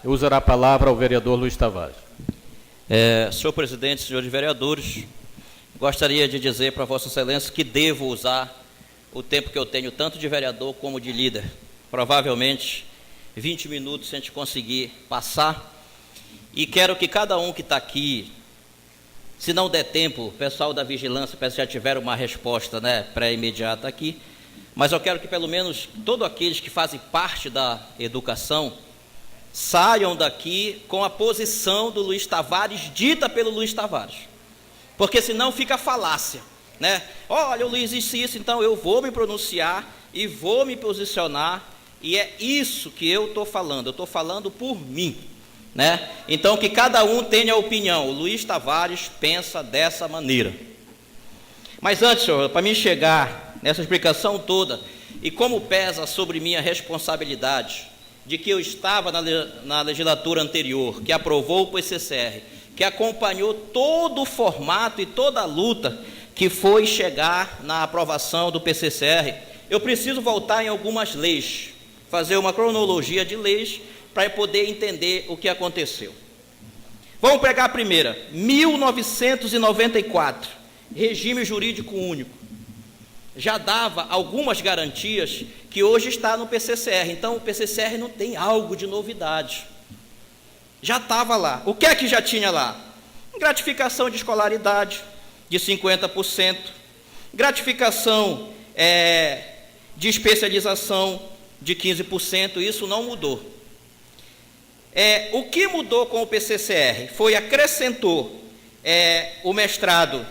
Usará a palavra o vereador Luiz Tavares. Senhor presidente, senhores vereadores, gostaria de dizer para Vossa Excelência que devo usar o tempo que eu tenho, tanto de vereador como de líder. Provavelmente 20 minutos, se a gente conseguir passar. E quero que cada um que está aqui, se não der tempo, o pessoal da vigilância, parece que já tiveram uma resposta, né, pré-imediata aqui, mas eu quero que pelo menos todos aqueles que fazem parte da educação saiam daqui com a posição do Luiz Tavares, dita pelo Luiz Tavares, porque senão fica falácia, né? Olha, o Luiz disse isso, então eu vou me pronunciar e vou me posicionar, e é isso que eu estou falando por mim, né? Então que cada um tenha opinião. O Luiz Tavares pensa dessa maneira. Mas antes, senhor, para mim chegar nessa explicação toda, e como pesa sobre minha responsabilidade, de que eu estava na legislatura anterior, que aprovou o PCCR, que acompanhou todo o formato e toda a luta que foi chegar na aprovação do PCCR, eu preciso voltar em algumas leis, fazer uma cronologia de leis para poder entender o que aconteceu. Vamos pegar a primeira, 1994, regime jurídico único. Já dava algumas garantias que hoje está no PCCR. Então, o PCCR não tem algo de novidade. Já estava lá. O que é que já tinha lá? Gratificação de escolaridade de 50%, gratificação de especialização de 15%, isso não mudou. O que mudou com o PCCR foi acrescentou o mestrado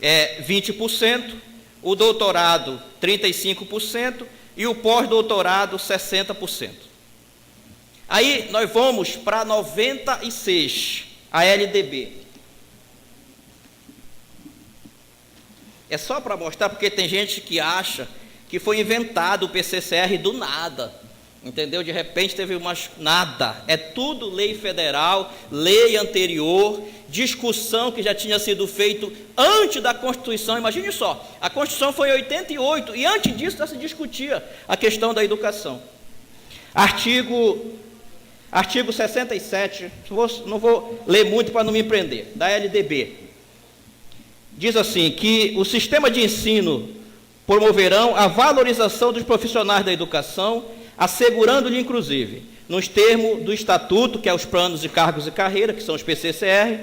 20%, o doutorado 35% e o pós-doutorado 60%. Aí nós vamos para 96, a LDB. É só para mostrar, porque tem gente que acha que foi inventado o PCCR do nada, entendeu? De repente teve nada, é tudo lei federal, lei anterior, discussão que já tinha sido feito antes da Constituição. Imagine só, a Constituição foi em 88 e antes disso já se discutia a questão da educação. Artigo 67, não vou ler muito para não me prender, da LDB. Diz assim, que o sistema de ensino promoverão a valorização dos profissionais da educação, assegurando-lhe, inclusive, nos termos do Estatuto, que é os planos de cargos e carreira, que são os PCCR,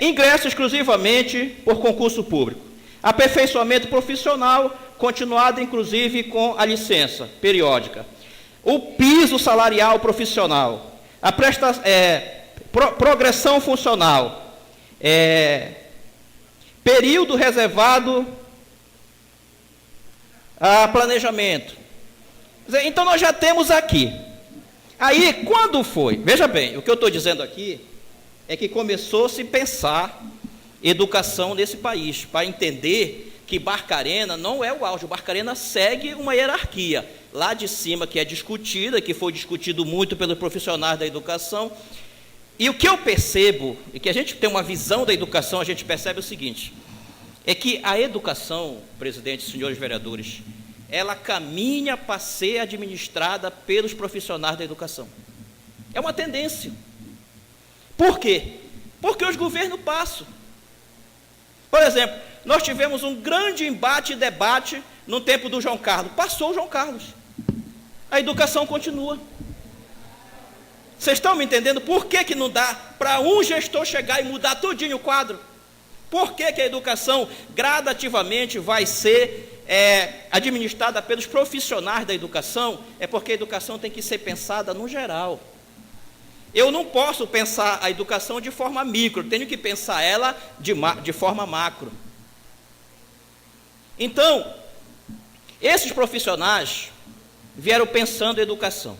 ingresso exclusivamente por concurso público, aperfeiçoamento profissional, continuado, inclusive, com a licença periódica, o piso salarial profissional, a progressão funcional, período reservado a planejamento. Então, nós já temos aqui. Aí, quando foi? Veja bem, o que eu estou dizendo aqui é que começou a se pensar educação nesse país, para entender que Barcarena não é o auge. Barcarena segue uma hierarquia. Lá de cima, que é discutida, que foi discutido muito pelos profissionais da educação. E o que eu percebo, e que a gente tem uma visão da educação, a gente percebe o seguinte, é que a educação, presidente, senhores vereadores, ela caminha para ser administrada pelos profissionais da educação. É uma tendência. Por quê? Porque os governos passam. Por exemplo, nós tivemos um grande embate e debate no tempo do João Carlos. Passou o João Carlos. A educação continua. Vocês estão me entendendo? Por que não dá para um gestor chegar e mudar todinho o quadro? Por que a educação gradativamente vai ser administrada pelos profissionais da educação? É porque a educação tem que ser pensada no geral. Eu não posso pensar a educação de forma micro, tenho que pensar ela de forma macro. Então, esses profissionais vieram pensando em educação.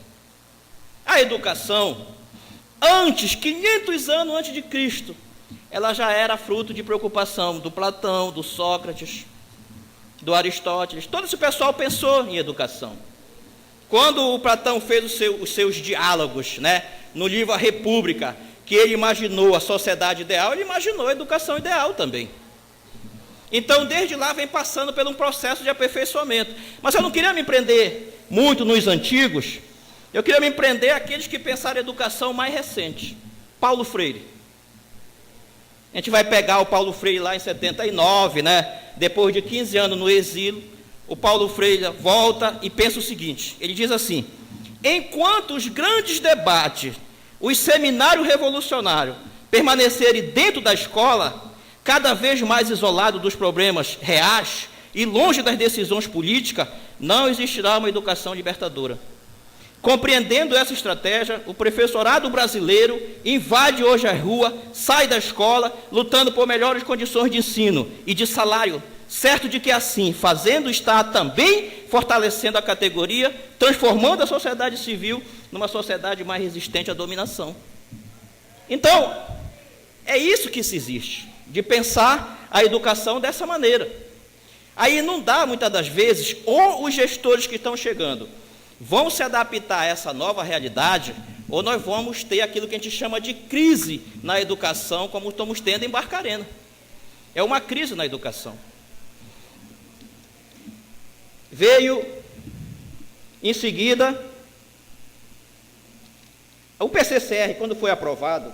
A educação, 500 anos antes de Cristo, ela já era fruto de preocupação do Platão, do Sócrates, do Aristóteles. Todo esse pessoal pensou em educação. Quando o Platão fez os seus diálogos, né, no livro A República, que ele imaginou a sociedade ideal, ele imaginou a educação ideal também. Então, desde lá, vem passando por um processo de aperfeiçoamento. Mas eu não queria me prender muito nos antigos, Eu queria me prender àqueles que pensaram em educação mais recente. Paulo Freire. A gente vai pegar o Paulo Freire lá em 79, né? Depois de 15 anos no exílio, o Paulo Freire volta e pensa o seguinte, ele diz assim: enquanto os grandes debates, os seminários revolucionários permanecerem dentro da escola, cada vez mais isolado dos problemas reais e longe das decisões políticas, não existirá uma educação libertadora. Compreendendo essa estratégia, o professorado brasileiro invade hoje a rua, sai da escola, lutando por melhores condições de ensino e de salário, certo de que assim, fazendo, está também fortalecendo a categoria, transformando a sociedade civil numa sociedade mais resistente à dominação. Então, é isso que se existe, de pensar a educação dessa maneira. Aí não dá, muitas das vezes, ou os gestores que estão chegando vão se adaptar a essa nova realidade, ou nós vamos ter aquilo que a gente chama de crise na educação, como estamos tendo em Barcarena. É uma crise na educação. Veio, em seguida, o PCCR, quando foi aprovado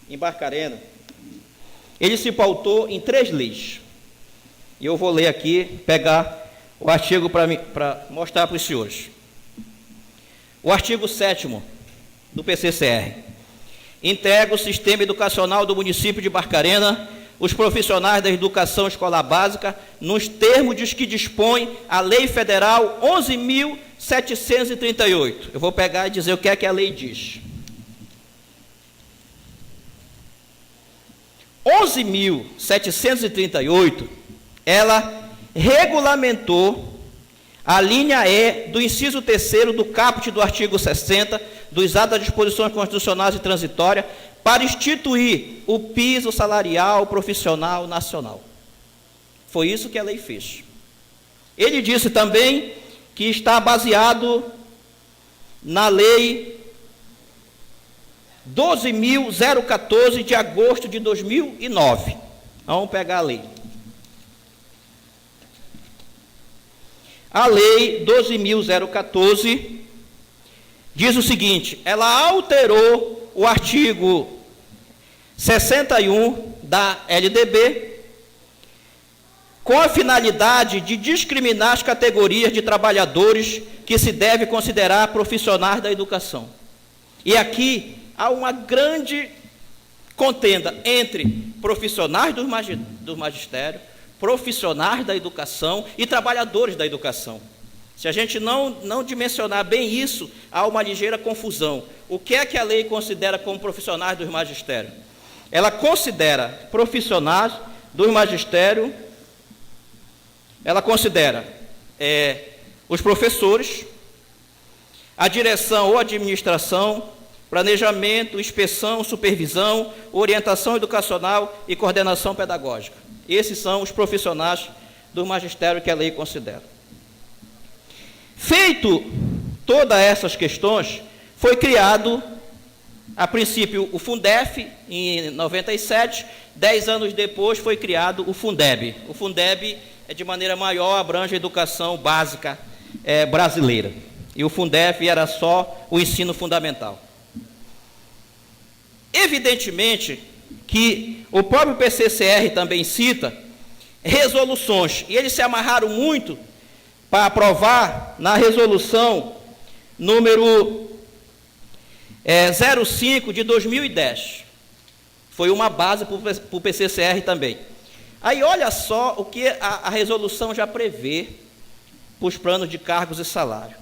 em Barcarena, ele se pautou em 3 leis. E eu vou ler aqui, pegar o artigo para mostrar para os senhores. O artigo 7º do PCCR. Integra o sistema educacional do município de Barcarena os profissionais da educação escolar básica nos termos dos que dispõe a Lei Federal 11.738. Eu vou pegar e dizer o que é que a lei diz. 11.738, ela regulamentou a linha E do inciso 3º do caput do artigo 60 dos atos das disposições constitucionais e transitórias para instituir o piso salarial profissional nacional. Foi isso que a lei fez. Ele disse também que está baseado na lei 12.014 de agosto de 2009. Vamos pegar a lei. A lei 12.014 diz o seguinte: ela alterou o artigo 61 da LDB com a finalidade de discriminar as categorias de trabalhadores que se deve considerar profissionais da educação. E aqui há uma grande contenda entre profissionais do magistério, profissionais da educação e trabalhadores da educação. Se a gente não dimensionar bem isso, há uma ligeira confusão. O que é que a lei considera como profissionais do magistério? Ela considera profissionais do magistério, ela considera os professores, a direção ou administração, planejamento, inspeção, supervisão, orientação educacional e coordenação pedagógica. Esses são os profissionais do magistério que a lei considera. Feito todas essas questões, foi criado, a princípio, o Fundef, em 97, 10 anos depois foi criado o Fundeb. O Fundeb, de maneira maior, abrange a educação básica brasileira. E o Fundef era só o ensino fundamental. Evidentemente que o próprio PCCR também cita resoluções, e eles se amarraram muito para aprovar na resolução número 05 de 2010. Foi uma base para o PCCR também. Aí olha só o que a resolução já prevê para os planos de cargos e salário.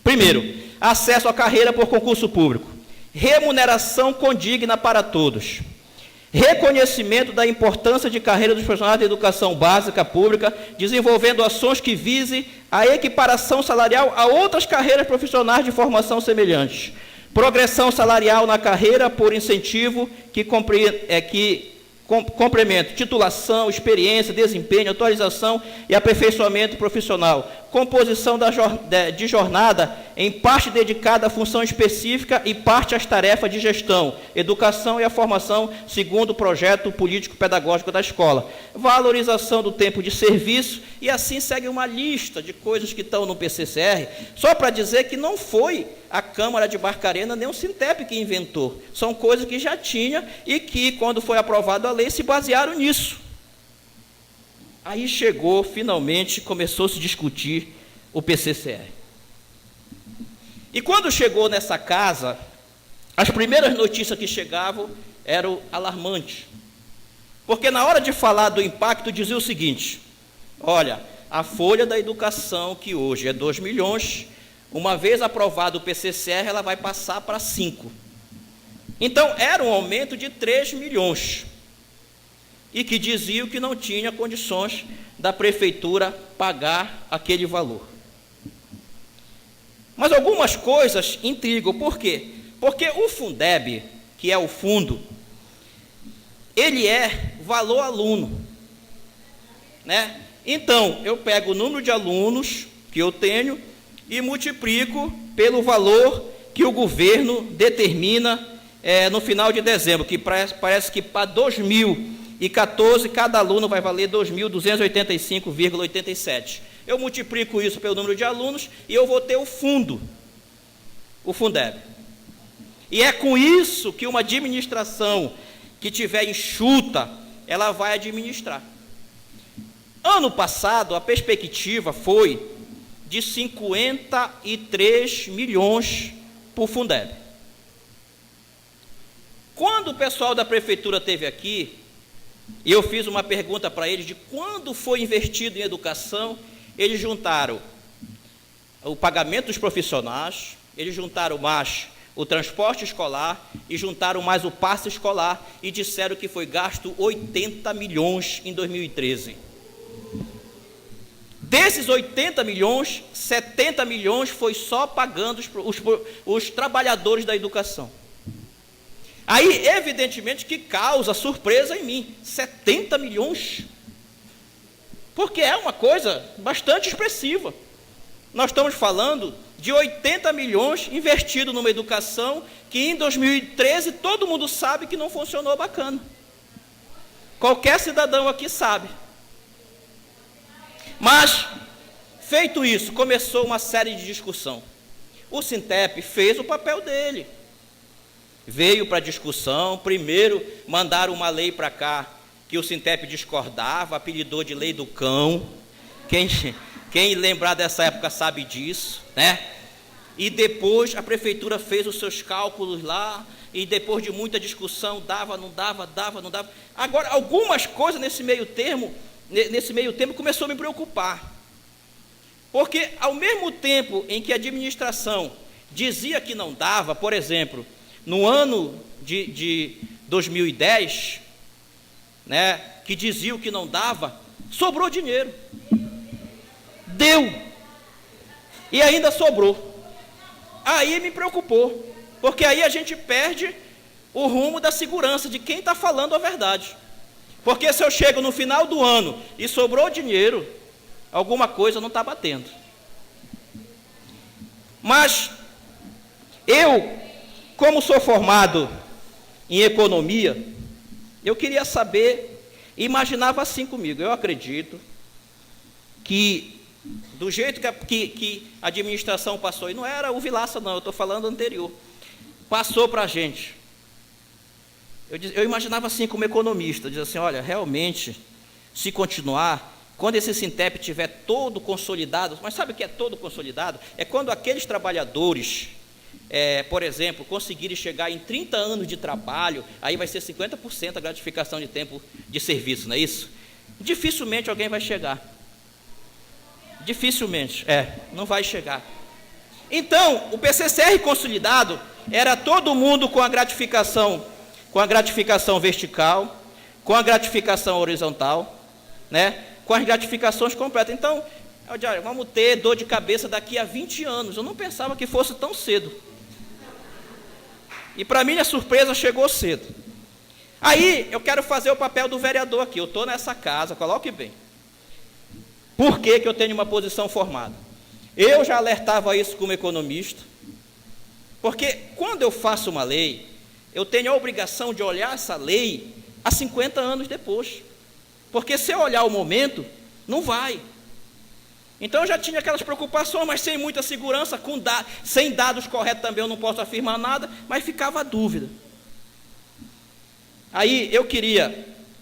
Primeiro, acesso à carreira por concurso público. Remuneração condigna para todos. Reconhecimento da importância de carreira dos profissionais da educação básica pública, desenvolvendo ações que visem a equiparação salarial a outras carreiras profissionais de formação semelhantes. Progressão salarial na carreira por incentivo que complementa titulação, experiência, desempenho, atualização e aperfeiçoamento profissional. Composição de jornada em parte dedicada à função específica e parte às tarefas de gestão, educação e a formação segundo o projeto político-pedagógico da escola, valorização do tempo de serviço, e assim segue uma lista de coisas que estão no PCCR, só para dizer que não foi a Câmara de Barcarena nem o Sintep que inventou, são coisas que já tinha e que, quando foi aprovada a lei, se basearam nisso. Aí chegou, finalmente, começou a se discutir o PCCR. E quando chegou nessa casa, as primeiras notícias que chegavam eram alarmantes. Porque na hora de falar do impacto, dizia o seguinte: olha, a folha da educação, que hoje é 2 milhões, uma vez aprovado o PCCR, ela vai passar para 5. Então, era um aumento de 3 milhões. E que diziam que não tinha condições da prefeitura pagar aquele valor. Mas algumas coisas intrigam. Por quê? Porque o Fundeb, que é o fundo, ele é valor aluno, né? Então, eu pego o número de alunos que eu tenho e multiplico pelo valor que o governo determina no final de dezembro, que parece que para 2014, cada aluno vai valer 2.285,87. Eu multiplico isso pelo número de alunos e eu vou ter o fundo, o Fundeb. E é com isso que uma administração que tiver enxuta, ela vai administrar. Ano passado, a perspectiva foi de 53 milhões para o Fundeb. Quando o pessoal da prefeitura esteve aqui, e eu fiz uma pergunta para eles de quando foi investido em educação, eles juntaram o pagamento dos profissionais, eles juntaram mais o transporte escolar e juntaram mais o passe escolar e disseram que foi gasto 80 milhões em 2013. Desses 80 milhões, 70 milhões foi só pagando os trabalhadores da educação. Aí, evidentemente, que causa surpresa em mim, 70 milhões, porque é uma coisa bastante expressiva. Nós estamos falando de 80 milhões investidos numa educação que em 2013 todo mundo sabe que não funcionou bacana. Qualquer cidadão aqui sabe. Mas, feito isso, começou uma série de discussão. O Sintep fez o papel dele. Veio para discussão, primeiro mandaram uma lei para cá, que o Sintep discordava, apelidou de lei do cão. Quem lembrar dessa época sabe disso, né? E depois a prefeitura fez os seus cálculos lá, e depois de muita discussão, dava, não dava. Agora, algumas coisas nesse meio termo começou a me preocupar. Porque ao mesmo tempo em que a administração dizia que não dava, por exemplo, no ano de 2010, né, que diziam que não dava, sobrou dinheiro. Deu. E ainda sobrou. Aí me preocupou, porque aí a gente perde o rumo da segurança de quem está falando a verdade. Porque se eu chego no final do ano e sobrou dinheiro, alguma coisa não está batendo. Mas eu, como sou formado em economia, eu queria saber, imaginava assim comigo, eu acredito que do jeito que a administração passou, e não era o Vilaça não, eu estou falando anterior, passou para a gente. Eu imaginava assim como economista, diz assim, olha, realmente, se continuar, quando esse Sintep estiver todo consolidado, mas sabe o que é todo consolidado? É quando aqueles trabalhadores, por exemplo, conseguirem chegar em 30 anos de trabalho, aí vai ser 50% a gratificação de tempo de serviço, não é isso? Dificilmente alguém vai chegar. Dificilmente, não vai chegar. Então, o PCCR consolidado era todo mundo com a gratificação vertical, com a gratificação horizontal, né? Com as gratificações completas. Então, vamos ter dor de cabeça daqui a 20 anos. Eu não pensava que fosse tão cedo. E para mim a surpresa chegou cedo. Aí eu quero fazer o papel do vereador aqui. Eu estou nessa casa, coloque bem. Por que eu tenho uma posição formada? Eu já alertava isso como economista, porque quando eu faço uma lei, eu tenho a obrigação de olhar essa lei há 50 anos depois, porque se eu olhar o momento, não vai. Então eu já tinha aquelas preocupações, mas sem muita segurança, sem dados corretos também eu não posso afirmar nada, mas ficava a dúvida. Aí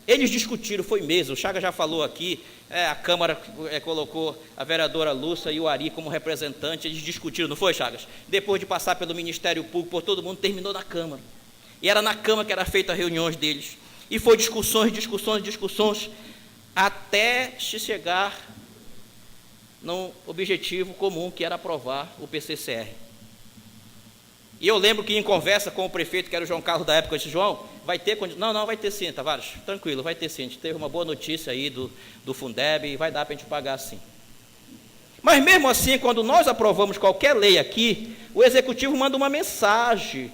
eles discutiram, foi mesmo, o Chagas já falou aqui, a Câmara colocou a vereadora Lúcia e o Ari como representante, eles discutiram, não foi, Chagas? Depois de passar pelo Ministério Público, por todo mundo, terminou na Câmara. E era na Câmara que era feita as reuniões deles. E foi discussões, até se chegar num objetivo comum, que era aprovar o PCCR. E eu lembro que em conversa com o prefeito, que era o João Carlos da época, eu disse: João, vai ter condição? Não, vai ter sim, Tavares, tranquilo, vai ter sim. A gente teve uma boa notícia aí do Fundeb e vai dar para a gente pagar sim. Mas mesmo assim, quando nós aprovamos qualquer lei aqui, o Executivo manda uma mensagem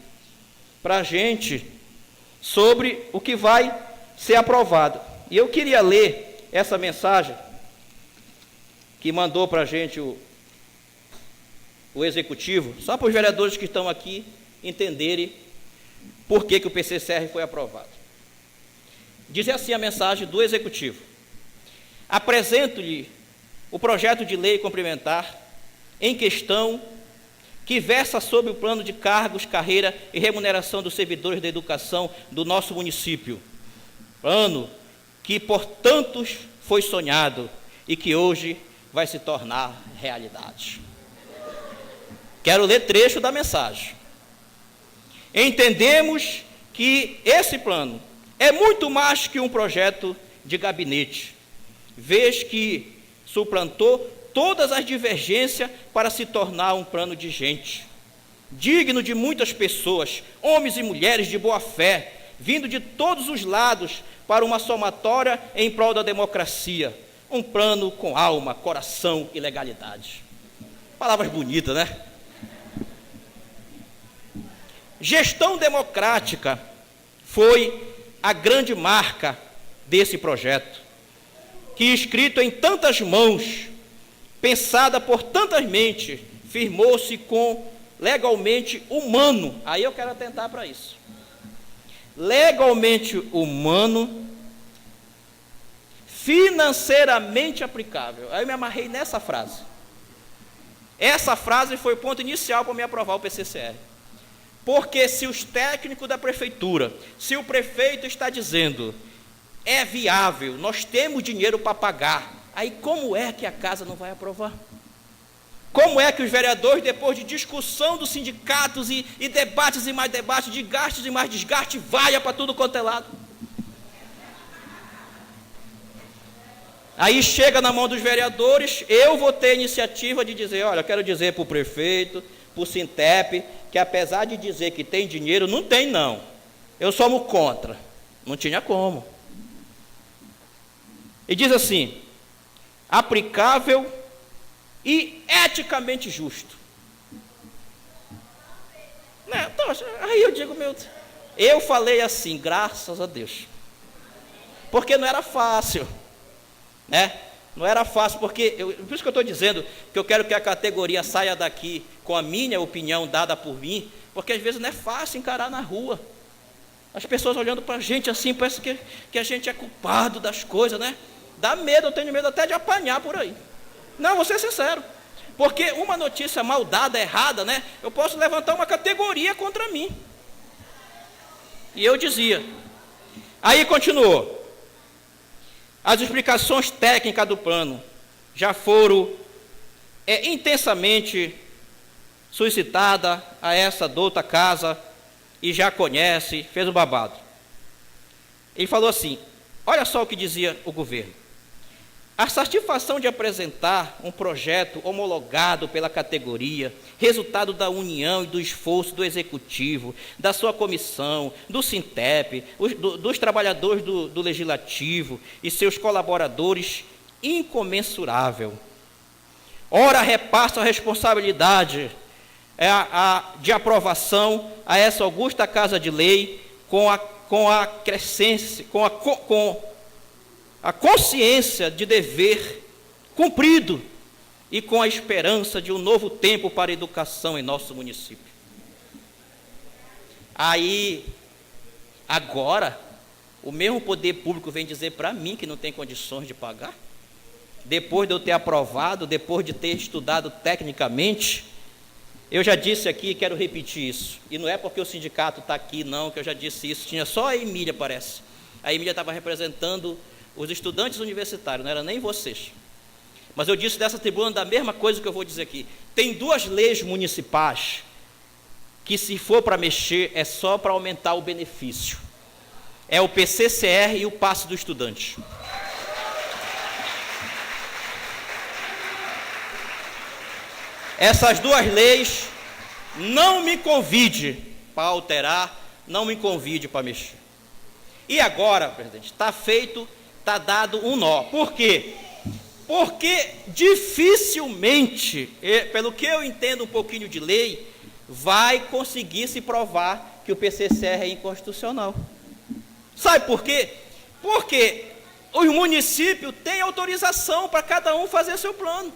para a gente sobre o que vai ser aprovado. E eu queria ler essa mensagem que mandou para a gente o Executivo, só para os vereadores que estão aqui entenderem por que o PCCR foi aprovado. Diz assim a mensagem do Executivo: apresento-lhe o projeto de lei complementar em questão, que versa sobre o plano de cargos, carreira e remuneração dos servidores da educação do nosso município. Plano que por tantos foi sonhado e que hoje vai se tornar realidade. Quero ler trecho da mensagem. Entendemos que esse plano é muito mais que um projeto de gabinete, vez que suplantou todas as divergências para se tornar um plano de gente, digno de muitas pessoas, homens e mulheres de boa fé, vindo de todos os lados para uma somatória em prol da democracia, um plano com alma, coração e legalidade. Palavras bonitas, né? Gestão democrática foi a grande marca desse projeto, que escrito em tantas mãos, pensada por tantas mentes, firmou-se com legalmente humano. Aí eu quero atentar para isso. Legalmente humano, financeiramente aplicável. Aí eu me amarrei nessa frase. Essa frase foi o ponto inicial para me aprovar o PCCR. Porque se os técnicos da prefeitura, se o prefeito está dizendo, é viável, nós temos dinheiro para pagar, aí como é que a casa não vai aprovar? Como é que os vereadores, depois de discussão dos sindicatos e debates e mais debates, de gastos e mais desgaste, vaia para tudo quanto é lado? Aí chega na mão dos vereadores, eu vou ter a iniciativa de dizer, olha, eu quero dizer para o prefeito, para o Sintep, que apesar de dizer que tem dinheiro, não tem não. Eu somos contra. Não tinha como. E diz assim, aplicável e eticamente justo. Né? Então, aí eu digo, eu falei assim, graças a Deus. Porque não era fácil. Né? Não era fácil, porque, por isso que eu estou dizendo que eu quero que a categoria saia daqui com a minha opinião dada por mim, porque às vezes não é fácil encarar na rua. As pessoas olhando para a gente assim, parece que a gente é culpado das coisas, né? Dá medo, eu tenho medo até de apanhar por aí. Não, vou ser sincero. Porque uma notícia mal dada, errada, né? Eu posso levantar uma categoria contra mim. E eu dizia. Aí continuou. As explicações técnicas do plano já foram intensamente solicitada a essa douta casa e já conhece, fez o babado. Ele falou assim, olha só o que dizia o governo. A satisfação de apresentar um projeto homologado pela categoria, resultado da união e do esforço do Executivo, da sua comissão, do Sintep, dos trabalhadores do Legislativo e seus colaboradores, incomensurável. Ora, repassa a responsabilidade de aprovação a essa augusta Casa de Lei com a consciência de dever cumprido e com a esperança de um novo tempo para a educação em nosso município. Aí, agora, o mesmo poder público vem dizer para mim que não tem condições de pagar? Depois de eu ter aprovado, depois de ter estudado tecnicamente, eu já disse aqui e quero repetir isso. E não é porque o sindicato está aqui, não, que eu já disse isso. Tinha só a Emília, parece. A Emília estava representando os estudantes universitários, não era nem vocês. Mas eu disse dessa tribuna da mesma coisa que eu vou dizer aqui. Tem duas leis municipais que, se for para mexer, é só para aumentar o benefício. É o PCCR e o passe do estudante. Essas duas leis, não me convide para alterar, não me convide para mexer. E agora, presidente, está feito, está dado um nó. Por quê? Porque dificilmente, pelo que eu entendo um pouquinho de lei, vai conseguir se provar que o PCCR é inconstitucional. Sabe por quê? Porque o município tem autorização para cada um fazer seu plano.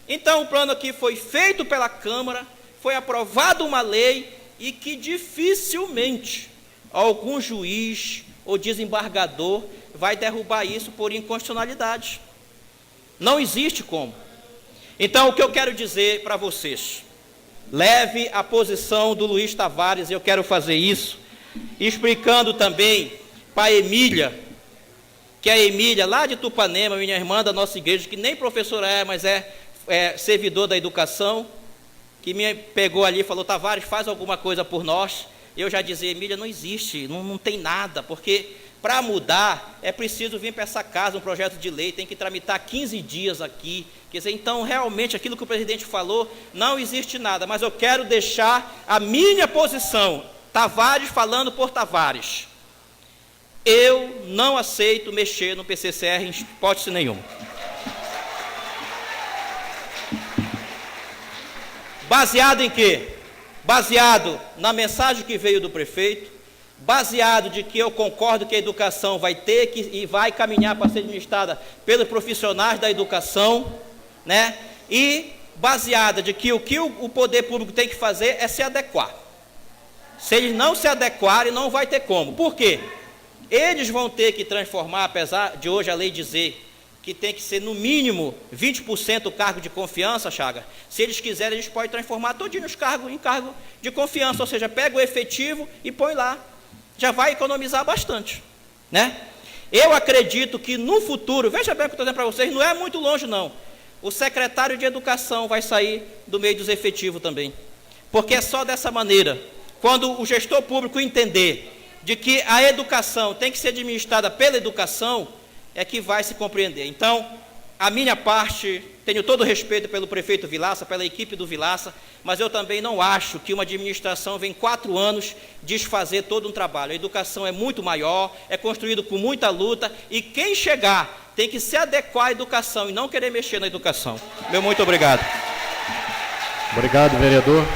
Então, o plano aqui foi feito pela Câmara, foi aprovada uma lei e que dificilmente algum juiz ou desembargador vai derrubar isso por inconstitucionalidade. Não existe como. Então, o que eu quero dizer para vocês, leve a posição do Luiz Tavares, e eu quero fazer isso, explicando também para a Emília, que a Emília, lá de Tupanema, minha irmã da nossa igreja, que nem professora é, mas é servidor da educação, que me pegou ali e falou: Tavares, faz alguma coisa por nós. Eu já dizia: Emília, não existe, não tem nada, porque para mudar é preciso vir para essa casa um projeto de lei, tem que tramitar 15 dias aqui. Quer dizer, então realmente aquilo que o presidente falou, não existe nada, mas eu quero deixar a minha posição, Tavares falando por Tavares. Eu não aceito mexer no PCCR em hipótese nenhuma. Baseado em quê? Baseado na mensagem que veio do prefeito, baseado de que eu concordo que a educação vai ter que e vai caminhar para ser administrada pelos profissionais da educação, né? E baseada de que o poder público tem que fazer é se adequar. Se eles não se adequarem, não vai ter como. Por quê? Eles vão ter que transformar, apesar de hoje a lei dizer que tem que ser no mínimo 20% o cargo de confiança, Chaga. Se eles quiserem, eles podem transformar todinho os cargos em cargo de confiança, ou seja, pega o efetivo e põe lá. Já vai economizar bastante, né? Eu acredito que no futuro, veja bem o que eu estou dizendo para vocês, não é muito longe não. O secretário de Educação vai sair do meio dos efetivos também. Porque é só dessa maneira, quando o gestor público entender de que a educação tem que ser administrada pela educação, é que vai se compreender. Então, a minha parte, tenho todo o respeito pelo prefeito Vilaça, pela equipe do Vilaça, mas eu também não acho que uma administração vem 4 anos desfazer todo um trabalho. A educação é muito maior, é construído com muita luta, e quem chegar tem que se adequar à educação e não querer mexer na educação. Meu muito obrigado. Obrigado, vereador.